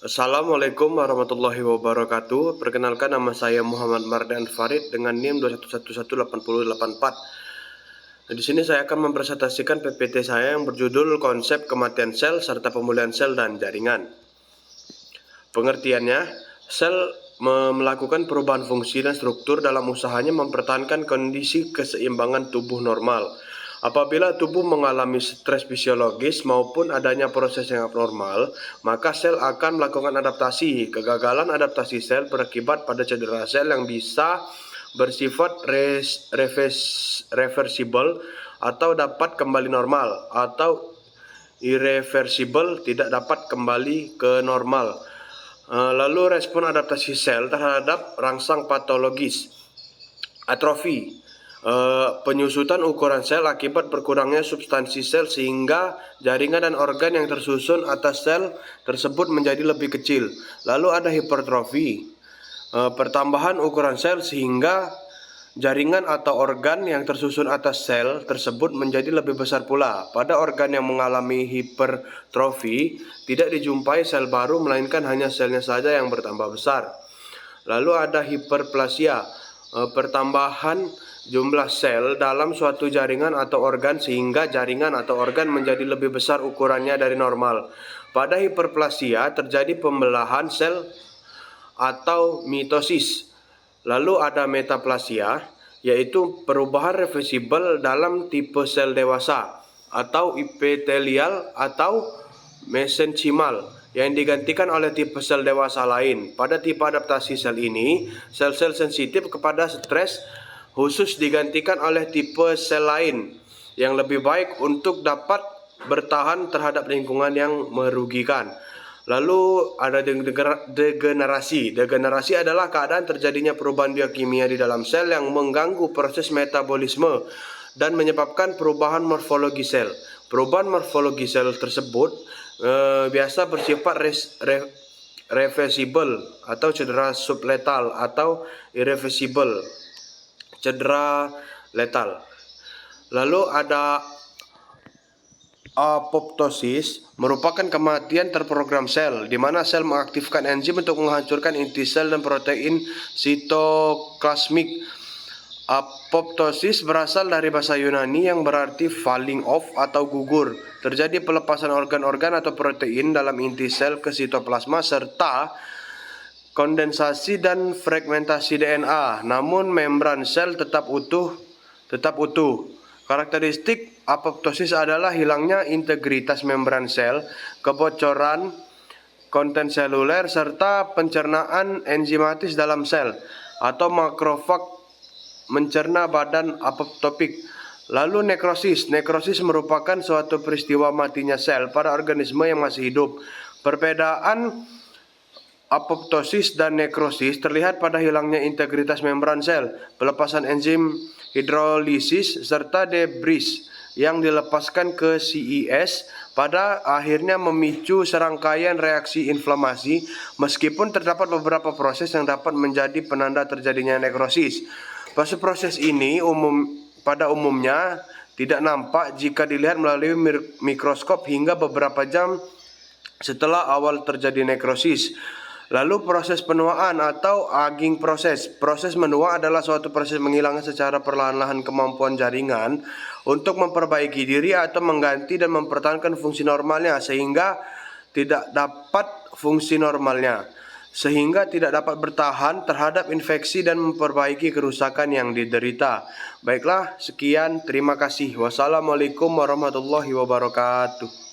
Assalamualaikum warahmatullahi wabarakatuh. Perkenalkan, nama saya Muhammad Mardan Farid dengan NIM 2111884. Di sini saya akan mempresentasikan PPT saya yang berjudul Konsep Kematian Sel serta Pemulihan Sel dan Jaringan. Pengertiannya, sel melakukan perubahan fungsi dan struktur dalam usahanya mempertahankan kondisi keseimbangan tubuh normal. Apabila tubuh mengalami stres fisiologis maupun adanya proses yang abnormal, maka sel akan melakukan adaptasi. Kegagalan adaptasi sel berakibat pada cedera sel yang bisa bersifat reversible atau dapat kembali normal, atau irreversible, tidak dapat kembali ke normal. Lalu respon adaptasi sel terhadap rangsang patologis, atrofi, penyusutan ukuran sel akibat berkurangnya substansi sel sehingga jaringan dan organ yang tersusun atas sel tersebut menjadi lebih kecil. Lalu ada hipertrofi, pertambahan ukuran sel sehingga jaringan atau organ yang tersusun atas sel tersebut menjadi lebih besar pula. Pada organ yang mengalami hipertrofi, tidak dijumpai sel baru melainkan hanya selnya saja yang bertambah besar. Lalu ada hiperplasia, pertambahan jumlah sel dalam suatu jaringan atau organ sehingga jaringan atau organ menjadi lebih besar ukurannya dari normal. Pada hiperplasia terjadi pembelahan sel atau mitosis. Lalu ada metaplasia, yaitu perubahan reversibel dalam tipe sel dewasa atau epitelial atau mesenchymal yang digantikan oleh tipe sel dewasa lain. Pada tipe adaptasi sel ini, sel-sel sensitif kepada stres khusus digantikan oleh tipe sel lain yang lebih baik untuk dapat bertahan terhadap lingkungan yang merugikan. Lalu ada degenerasi. Degenerasi adalah keadaan terjadinya perubahan biokimia di dalam sel yang mengganggu proses metabolisme dan menyebabkan perubahan morfologi sel. Perubahan morfologi sel tersebut biasa bersifat reversible atau cedera subletal atau irreversible, cedera letal. Lalu ada apoptosis, merupakan kematian terprogram sel, di mana sel mengaktifkan enzim untuk menghancurkan inti sel dan protein sitoplasmik. Apoptosis berasal dari bahasa Yunani yang berarti falling off atau gugur. Terjadi pelepasan organ-organ atau protein dalam inti sel ke sitoplasma serta kondensasi dan fragmentasi DNA, namun membran sel tetap utuh. Karakteristik apoptosis adalah hilangnya integritas membran sel, kebocoran konten seluler, serta pencernaan enzimatis dalam sel atau makrofag mencerna badan apoptopik. Lalu nekrosis. Nekrosis merupakan suatu peristiwa matinya sel pada organisme yang masih hidup. Perbedaan apoptosis dan nekrosis terlihat pada hilangnya integritas membran sel, pelepasan enzim hidrolisis, serta debris yang dilepaskan ke CES pada akhirnya memicu serangkaian reaksi inflamasi, meskipun terdapat beberapa proses yang dapat menjadi penanda terjadinya nekrosis. Proses ini pada umumnya tidak nampak jika dilihat melalui mikroskop hingga beberapa jam setelah awal terjadi nekrosis. Lalu proses penuaan atau aging proses. Proses menua adalah suatu proses menghilangkan secara perlahan-lahan kemampuan jaringan untuk memperbaiki diri atau mengganti dan mempertahankan fungsi normalnya sehingga tidak dapat bertahan terhadap infeksi dan memperbaiki kerusakan yang diderita. Baiklah, sekian, terima kasih. Wassalamualaikum warahmatullahi wabarakatuh.